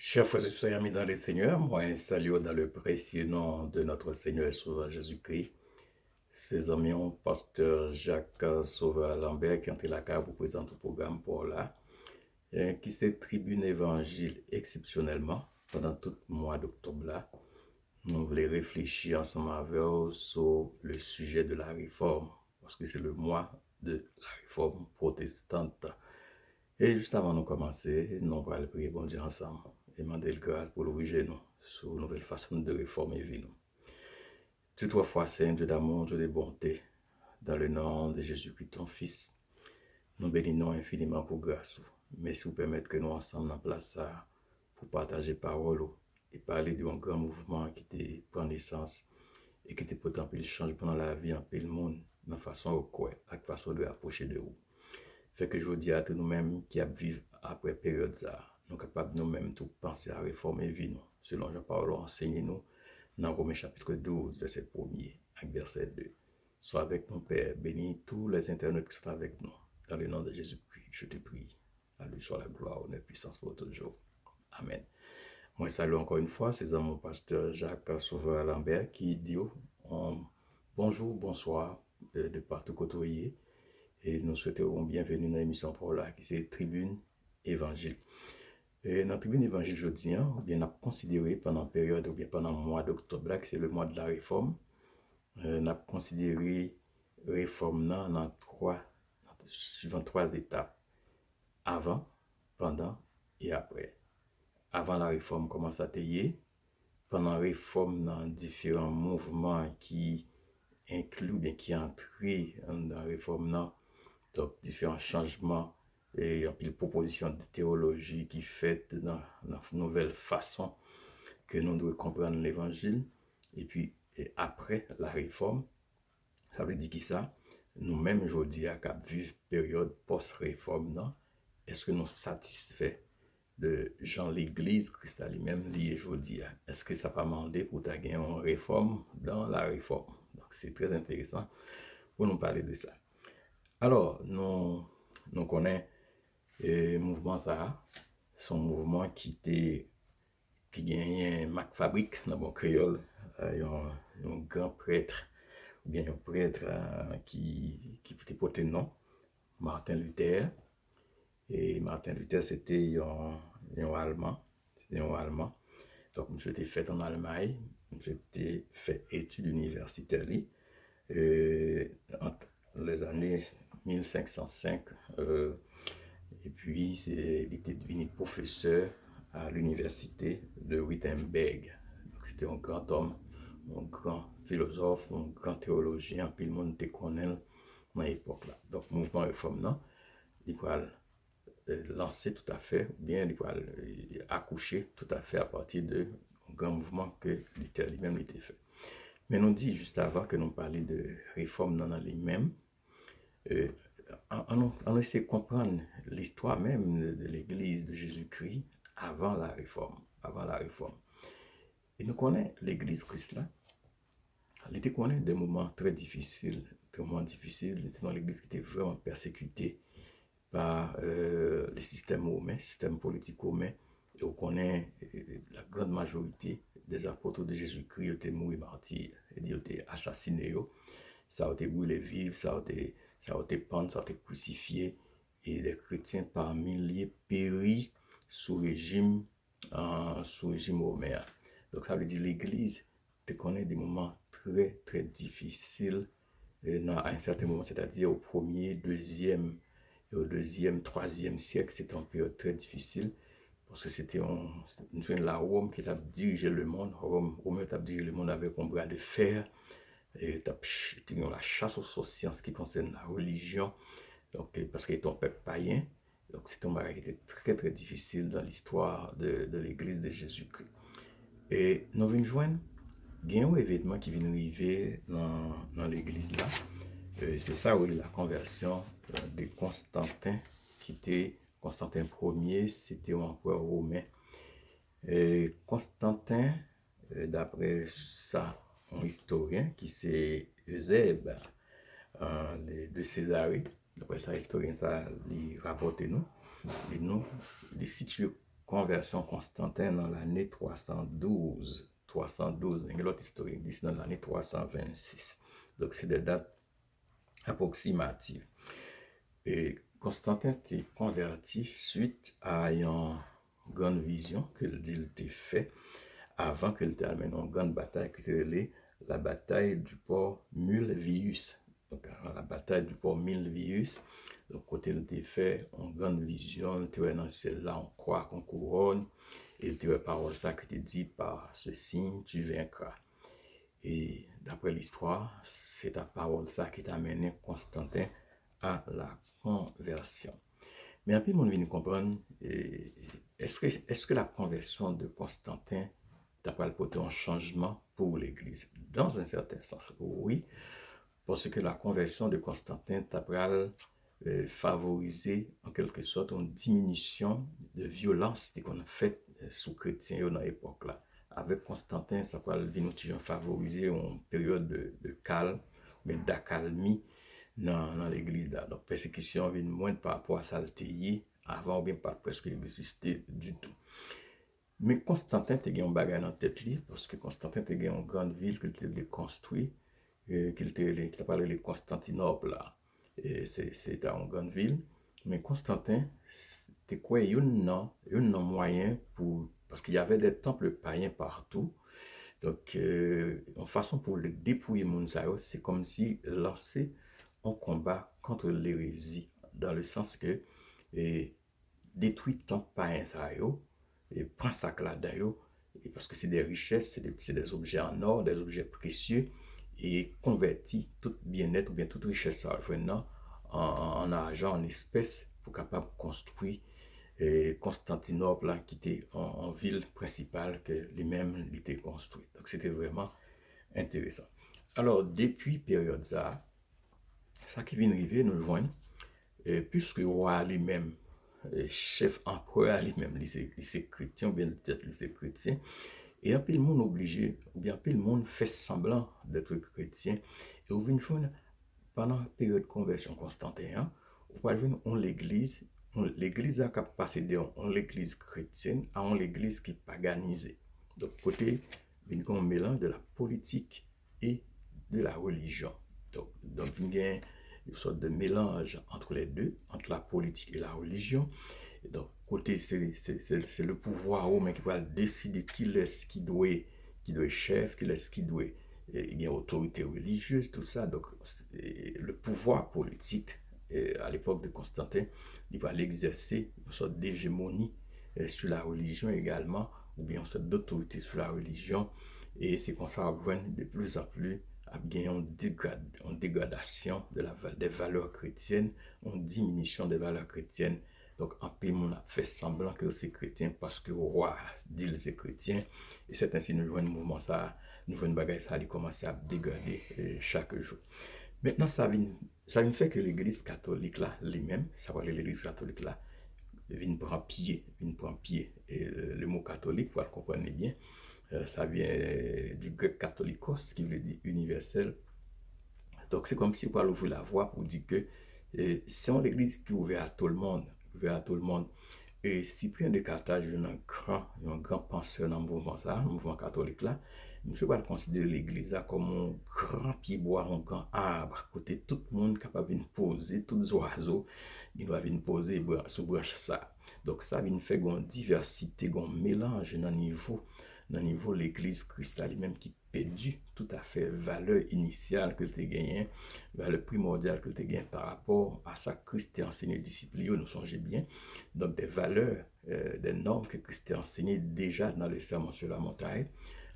Chers frères et sœurs amis dans le Seigneur, moi salue dans le précieux nom de notre Seigneur et Sauveur Jésus-Christ. Ses amis, pasteur Jacques Sauveur Lambert qui entre la carte pour présenter le programme pour là, qui s'est tribune évangile exceptionnellement pendant tout le mois d'octobre là. Nous voulons réfléchir ensemble avec eux sur le sujet de la réforme, parce que c'est le mois de la réforme protestante. Et juste avant de commencer, nous allons prier bon Dieu ensemble et demander le grâce pour l'ouvrir nous sur une nouvelle façon de réformer vie nous. Tu trois fois Saint, Dieu d'amour, Dieu de bonté, dans le nom de Jésus-Christ, ton Fils, nous bénissons infiniment pour grâce. Merci pour permettre que nous ensemble en place ça pour partager parole et parler d'un grand mouvement qui te prend naissance et qui te pourtant il change pendant la vie en pile monde, de façon au quoi, avec façon de approcher de vous. Fait que je vous dis à tous nous-mêmes qui vivent après période ça, nous capables nous-mêmes de penser à réformer vie nous, selon Jean-Paul enseigné nous dans Romains chapitre 12, verset 1er avec verset 2. Sois avec nous, Père, bénis tous les internautes qui sont avec nous. Dans le nom de Jésus-Christ, je te prie. À lui soit la gloire, honneur, puissance pour toujours. Amen. Moi, salue encore une fois, c'est mon pasteur Jacques Sauveur Lambert qui dit bonjour, bonsoir de partout côtoyer. Et nous souhaitons bienvenue dans l'émission pour là, qui c'est Tribune Évangile. Et dans Tribune Évangile, je dis, on a considéré pendant la période, ou bien pendant le mois d'octobre, là, que c'est le mois de la réforme, on a considéré réforme suivant trois étapes. Avant, pendant et après. Avant la réforme, comment ça t'est? Pendant la réforme, dans différents mouvements qui incluent, bien qui entrent dans la réforme, donc différents changements et une proposition de théologie qui fait dans une nouvelle façon que nous devons comprendre l'évangile. Et puis après la réforme, ça veut dire qui ça? Nous-mêmes, aujourd'hui, à cap vivre période post-réforme, est-ce que nous satisfaits de Jean l'Église, Christ lui-même, lié aujourd'hui? Est-ce que ça pas demandé pour ta gagner une réforme dans la réforme? Donc c'est très intéressant pour nous parler de ça. Alors, nous connaissons le mouvement ça, son mouvement qui gagnait Mac Fabrique dans mon créole, un grand prêtre, ou bien un prêtre qui était porté le nom, Martin Luther. Et Martin Luther, c'était un Allemand. C'était un Allemand. Donc, j'étais fait en Allemagne, j'étais fait études universitaires entre les années 1505 et puis il était devenu professeur à l'université de Wittenberg. Donc c'était un grand homme, un grand philosophe, un grand théologien, puis le monde te connaît dans l'époque là. Donc mouvement réforme, il va lancer tout à fait, bien il va accoucher tout à fait à partir de un grand mouvement que Luther lui-même était fait. Mais nous dit juste avant que nous parlions de réforme dans les mêmes, on essaie de comprendre l'histoire même de l'Église de Jésus-Christ avant la réforme. Avant la réforme. Et nous connaissons l'Église Christ là. Elle était connue des moments très difficiles, C'était dans l'Église qui était vraiment persécutée par le système romain, le système politique romain. Et on connaît la grande majorité des apôtres de Jésus-Christ étaient morts martyrs, ils étaient assassinés, ça a été brûlé vif, ça a été pendu, ça a été crucifié, et les chrétiens par milliers péris sous régime romain. Donc ça veut dire l'Église te connaît des moments très très difficiles à un certain moment, c'est-à-dire au premier, deuxième, troisième siècle, c'était une période très difficile parce que c'était la Rome qui a dirigé le monde. Rome a dirigé le monde avec un bras de fer. Et la chasse aux sciences qui concerne la religion, donc, parce qu'il est un peuple païen. Donc c'est un bagage qui était très très difficile dans l'histoire de l'église de Jésus-Christ. Et nous venons joindre, il y a un événement qui vient arriver dans l'église là. C'est ça, oui, la conversion de Constantin, qui était Constantin Ier, c'était un empereur romain. Et Constantin, d'après ça, un historien qui c'est Eusèbe de Césarée. D'après ça, historien, ça, il rapporte nous, et nous, il situe conversion Constantin dans l'année 312. 312, l'autre historien dit dans l'année 326. Donc, c'est des dates approximatives. Et Constantin était converti suite à une grande vision qu'il était fait avant qu'il termine une grande bataille qui était la bataille du port Mulvius. Donc, la bataille du port Mulvius, donc, côté il était fait une grande vision, il était dans celle-là, on croit qu'on couronne, et il était parole ça qui était dit par ce signe, tu vaincras. Et d'après l'histoire, c'est ta parole ça qui t'a amené Constantin à la conversion. Mais un peu, on vient de comprendre, est-ce que la conversion de Constantin t'a pas apporté un changement pour l'Église? Dans un certain sens, oui, parce que la conversion de Constantin t'a favoriser en quelque sorte une diminution de violence qu'on a fait sous chrétiens dans l'époque là. Avec Constantin, ça peut nous favoriser une période de calme, mais d'accalmie dans l'église. Donc, persécution vient moins par rapport à ça, avant, ou bien pas presque existé du tout. Mais Constantin te un bagage dans tête li, parce que Constantin te une grande ville qu'il t'a construit, qu'il t'a parlé de Constantinople là. C'est une grande ville. Mais Constantin, c'était quoi? Il y a un moyen pour. Parce qu'il y avait des temples païens partout. Donc, en façon pour le dépouiller Mounsaïo, c'est comme si lancer un combat contre l'hérésie. Dans le sens que détruit temple païen et prend ça là-dedans. Parce que c'est des richesses, c'est des objets en or, des objets précieux, et convertit tout bien-être ou bien toute richesse en argent, en espèces, pour capable construire Constantinople, là, qui était en ville principale que lui-même était construit. Donc c'était vraiment intéressant. Alors, depuis période ça qui vient arriver, nous joignons, puisque le roi lui-même, chef empereur lui-même, c'est chrétien, ou bien peut-être c'est chrétien, et un peu le monde obligé, ou bien un peu le monde fait semblant d'être chrétien, et au bout pendant la période de conversion Constantin, vous pouvez voir l'église a passé de l'église chrétienne à l'église qui est paganisée. Donc, côté, il y a un mélange de la politique et de la religion. Donc il y a une sorte de mélange entre les deux, entre la politique et la religion. Et donc, côté, c'est le pouvoir mais qui va décider qui doit être chef, qui doit il y a autorité religieuse, tout ça. Donc, le pouvoir politique, à l'époque de Constantin, il va l'exercer une sorte d'hégémonie sur la religion également, ou bien une sorte d'autorité sur la religion. Et c'est comme ça qu'on de plus en plus à gagner une dégradation des valeurs chrétiennes, une diminution des valeurs chrétiennes. Donc, en pays, on a fait semblant que c'est chrétien parce que le roi dit que c'est chrétien. Et c'est ainsi que nous jouons un mouvement, nous jouons une bagarre, ça a commencé à dégrader chaque jour. Maintenant, ça vient fait que l'église catholique là, lui-même, ça va l'église catholique là, vient prendre pied. Et le mot catholique, pour le comprendre bien, ça vient du grec catholikos, qui veut dire universel. Donc, c'est comme si on ouvrir la voie pour dire que c'est une église qui est ouverte à tout le monde. Et Cyprien de Carthage, un grand penseur dans le mouvement catholique là, je ne vais pas considérer l'église comme un grand pied-bois, un grand arbre, côté tout le monde capable de poser, tous les oiseaux, ils doivent venir poser sous branche ça. Donc ça vient faire une diversité, un mélange dans le niveau de l'église Christ lui-même qui perdu tout à fait valeur initiale que tu as gagné, valeur primordiale que tu as gagné par rapport à ça que Christ a enseigné disciples, nous songez bien. Donc des valeurs, des normes que Christ a enseigné déjà dans le sermon sur la montagne.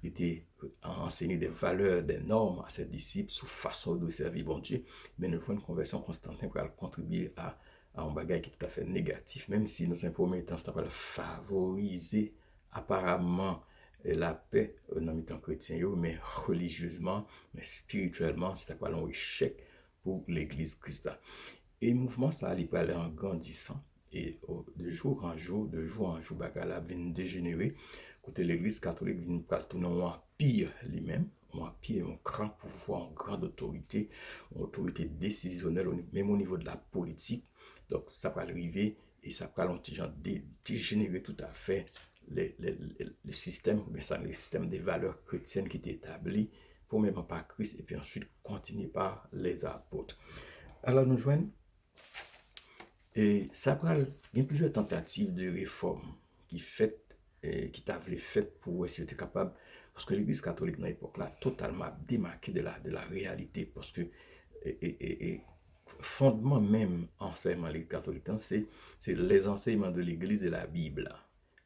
Il était enseigné des valeurs, des normes à ses disciples sous façon de servir bon Dieu. Mais nous faisons une conversion constante pour contribuer à un bagage qui est tout à fait négatif, même si dans un premier temps, ça va favoriser apparemment la paix dans le temps chrétien, mais religieusement, mais spirituellement, c'est un échec pour l'église Christ. Et le mouvement, ça allait aller en grandissant. Et de jour en jour, bagala vient dégénérer. Côté l'église catholique vient tourner en empire lui-même, un grand pouvoir, une grande autorité, une autorité décisionnelle, même au niveau de la politique. Donc ça va arriver et ça va dégénérer tout à fait le système, mais ça, le système des valeurs chrétiennes qui étaient établi, premièrement par Christ, et puis ensuite continué par les apôtres. Alors nous joignons, et ça il y a plusieurs tentatives de réforme qui t'a fait pour essayer d'être capable, parce que l'Église catholique dans l'époque là, totalement démarquée de la réalité, parce que et fondement même enseignement de l'Église catholique, c'est les enseignements de l'Église et la Bible.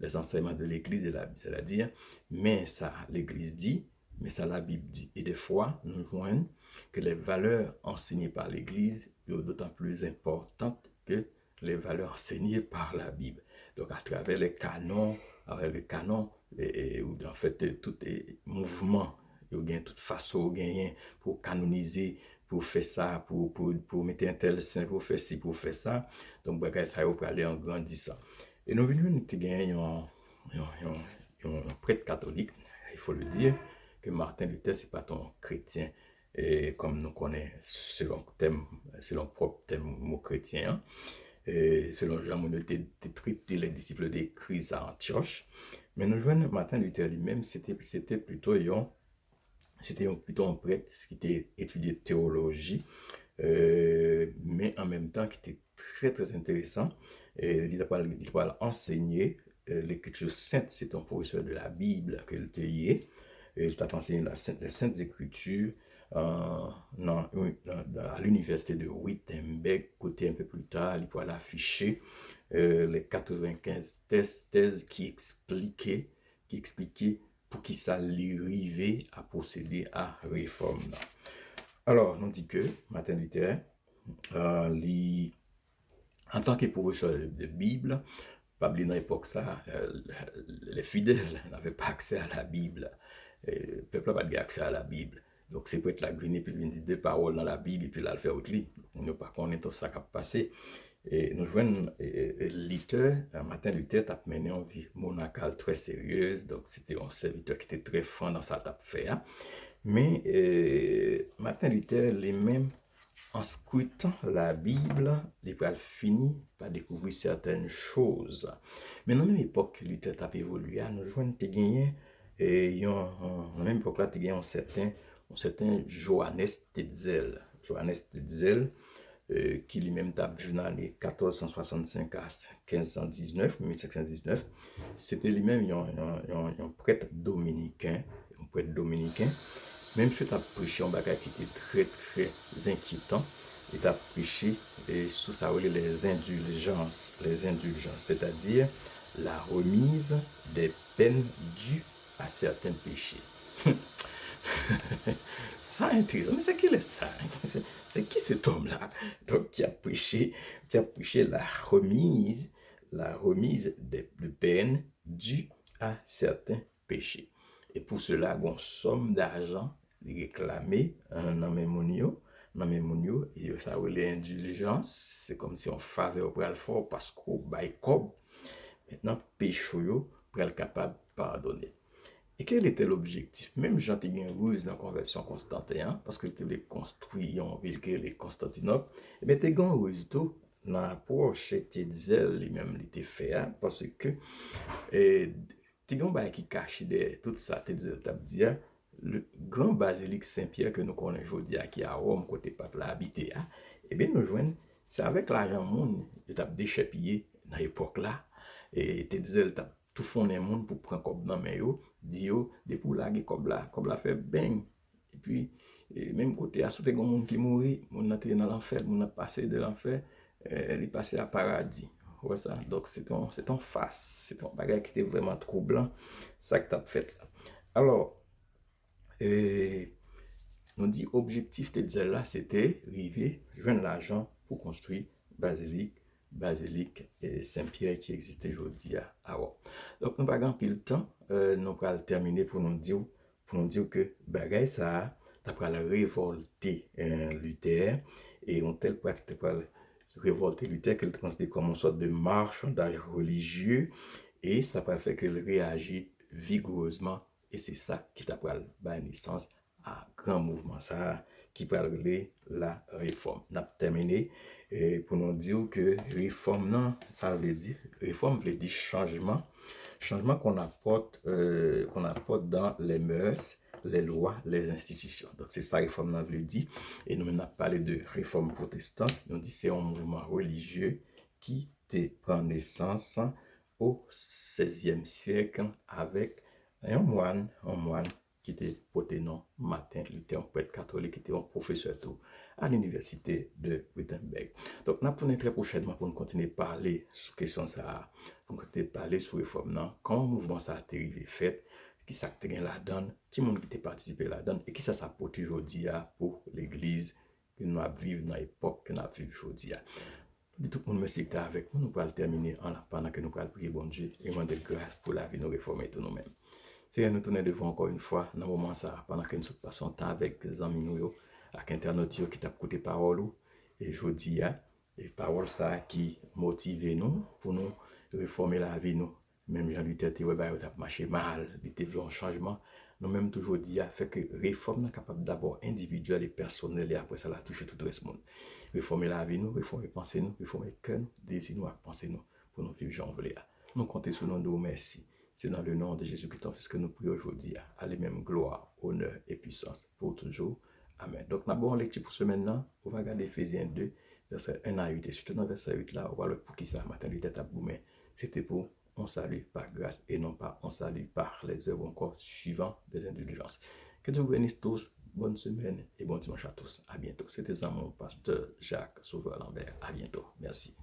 Les enseignements de l'Église et la Bible, c'est-à-dire, mais ça, l'Église dit, mais ça, la Bible dit. Et des fois, nous voyons que les valeurs enseignées par l'Église sont d'autant plus importantes que les valeurs enseignées par la Bible. Donc, à travers les canons, avec les canons, en fait, tout est mouvement, il y a toute façon pour canoniser, pour faire ça, pour mettre un tel saint, pour faire ci, pour faire ça. Donc, ça va aller en grandissant. Et nous venons de gagner un prêtre catholique, il faut le dire, que Martin Luther, c'est pas ton chrétien, et comme nous connaissons selon propre thème mot chrétien, hein, et selon Jean Monod, traité les disciples de Christ à Antioche. Mais nous voyons Martin Luther lui-même, c'était plutôt un prêtre qui était étudié théologie, mais en même temps qui était très très intéressant. Il va enseigner l'écriture sainte, c'est un professeur de la Bible qu'il était. Il t'a enseigné les saintes écritures à l'université de Wittenberg. Côté un peu plus tard, il va l'afficher les 95 thèses qui expliquaient pour qui ça lui arrivait à procéder à réforme. Alors, on dit que Martin Luther, en tant que professeur de Bible, pas oublier dans l'époque ça, les fidèles n'avaient pas accès à la Bible. Le peuple n'a pas accès à la Bible. Donc, c'est peut-être la griner, puis il dit deux paroles dans la Bible, et puis là, le faire autre lit. On ne pas connaître tout ça qui a passé. Et nous jouons Martin Luther a mené une vie monacale très sérieuse, donc c'était un serviteur qui était très franc dans sa table faire. Mais Martin Luther lui-même, en scrutant la Bible, il a fini par découvrir certaines choses. Mais dans la même époque, Luther a évolué, nous jouons et dans la même époque là, il y a un certain Johannes Tetzel. Johannes Tetzel, qui lui-même tape vu dans les 1465 à 1519. C'était lui-même un prêtre dominicain. Même si tu as prêché un bagage qui était très très inquiétant, il t'a prêché sous ça les indulgences, c'est-à-dire la remise des peines dues à certains péchés. Ça intéressant, mais c'est qui ça? C'est qui cet homme-là? Donc qui a prêché la remise des peines dues à certains péchés. Et pour cela, une somme d'argent réclamée dans mes monio, et ça les indulgences, c'est comme si on faveur pour le fort parce qu'on baille comme maintenant péché pour être capable de pardonner. Et quel était l'objectif? Même Jean Téguin Ruse dans la conversion Constantin, parce qu'il était construit en ville qui est Constantinople, et bien Téguin Ruse tout, dans l'approche, Tetzel lui-même l'était fait, parce que Téguin qui cache tout ça, Tetzel t'a dit, le grand basilique Saint-Pierre que nous connaissons aujourd'hui, qui est à Rome, côté pape l'a habité, et bien nous joignons, c'est avec l'argent monde, il t'a déchapillé dans l'époque là, et Tetzel t'a tout fondé monde pour prendre comme dans mes yo, dit yo, de pour la comme la fait bang. Et puis, même côté, à souté gon monde qui mourit, mon entré dans l'enfer, mon a passé de l'enfer, il est passé à paradis. Ouais, ça. Donc, c'est en face. C'est un bagage qui était vraiment troublant, ça que tu as fait là. Alors, on dit objectif de dire là, c'était arriver, joindre l'argent pour construire basilique et Saint-Pierre qui existait aujourd'hui à Rome. Donc, nous n'avons pas le temps, nous allons terminer pour nous dire que bagay ça a révolté Luther et on tel pratique pour révolter Luther qu'elle considère comme une sorte de marchandage religieux et ça va faire qu'elle réagit vigoureusement et c'est ça qui t'a pris la naissance à grand mouvement ça qui parle de la réforme. N'a terminé pour nous dire que réforme, non, ça veut dire, réforme veut dire changement, changement qu'on apporte dans les mœurs, les lois, les institutions. Donc, c'est ça, réforme, nous veut dire. Et nous, on a parlé de réforme protestante. Nous dit c'est un mouvement religieux qui prend naissance au XVIe siècle avec un moine qui était porté nom Martin Luther, un prêtre catholique qui était un professeur tout à l'université de Wittenberg. Donc, nous allons très prochainement pour nous continuer à parler sur question ça, pour nous continuer à parler sur réforme, non? Comment le mouvement ça a été arrivé fait, qui ça a été la donne, qui monde qui a participé la donne, et qui ça s'apporte aujourd'hui pour l'église que nous vivons dans l'époque que nous vivons aujourd'hui. Dit tout le monde merci que avec nous. Nous allons terminer en la pendant que nous allons prier bon Dieu et demander grâce pour la vie nous réformer tout nous-mêmes. C'est nous tourner devant encore une fois dans le moment ça pendant que nous passons temps avec les amis nous avec internautes qui t'a écouté parole et je dis et parole ça qui motive nous pour nous réformer la vie nous. Même Jean-Luther était ouais bah marché mal, il était un changement. Nous même toujours dit fait que réforme est capable d'abord individuelle et personnelle et après ça la toucher tout le reste monde. Réformer la vie nous, réformer penser nous, réformer cœur nous, désir nous, penser nous pour nous vivre Jean voulait. Nous comptons sur nous de merci. C'est dans le nom de Jésus-Christ ton Fils que nous prions aujourd'hui. À les mêmes gloire, honneur et puissance pour toujours. Amen. Donc, nous avons lecture pour ce maintenant. On va regarder Ephésiens 2, verset 1 à 8. Et surtout dans verset 8 là, on va le pour qui ça matin, il était à boumé. C'était pour on salue par grâce et non pas on salue par les œuvres encore suivant des indulgences. Que Dieu vous bénisse tous. Bonne semaine et bon dimanche à tous. À bientôt. C'était mon pasteur Jacques Sauveur-Lambert. À bientôt. Merci.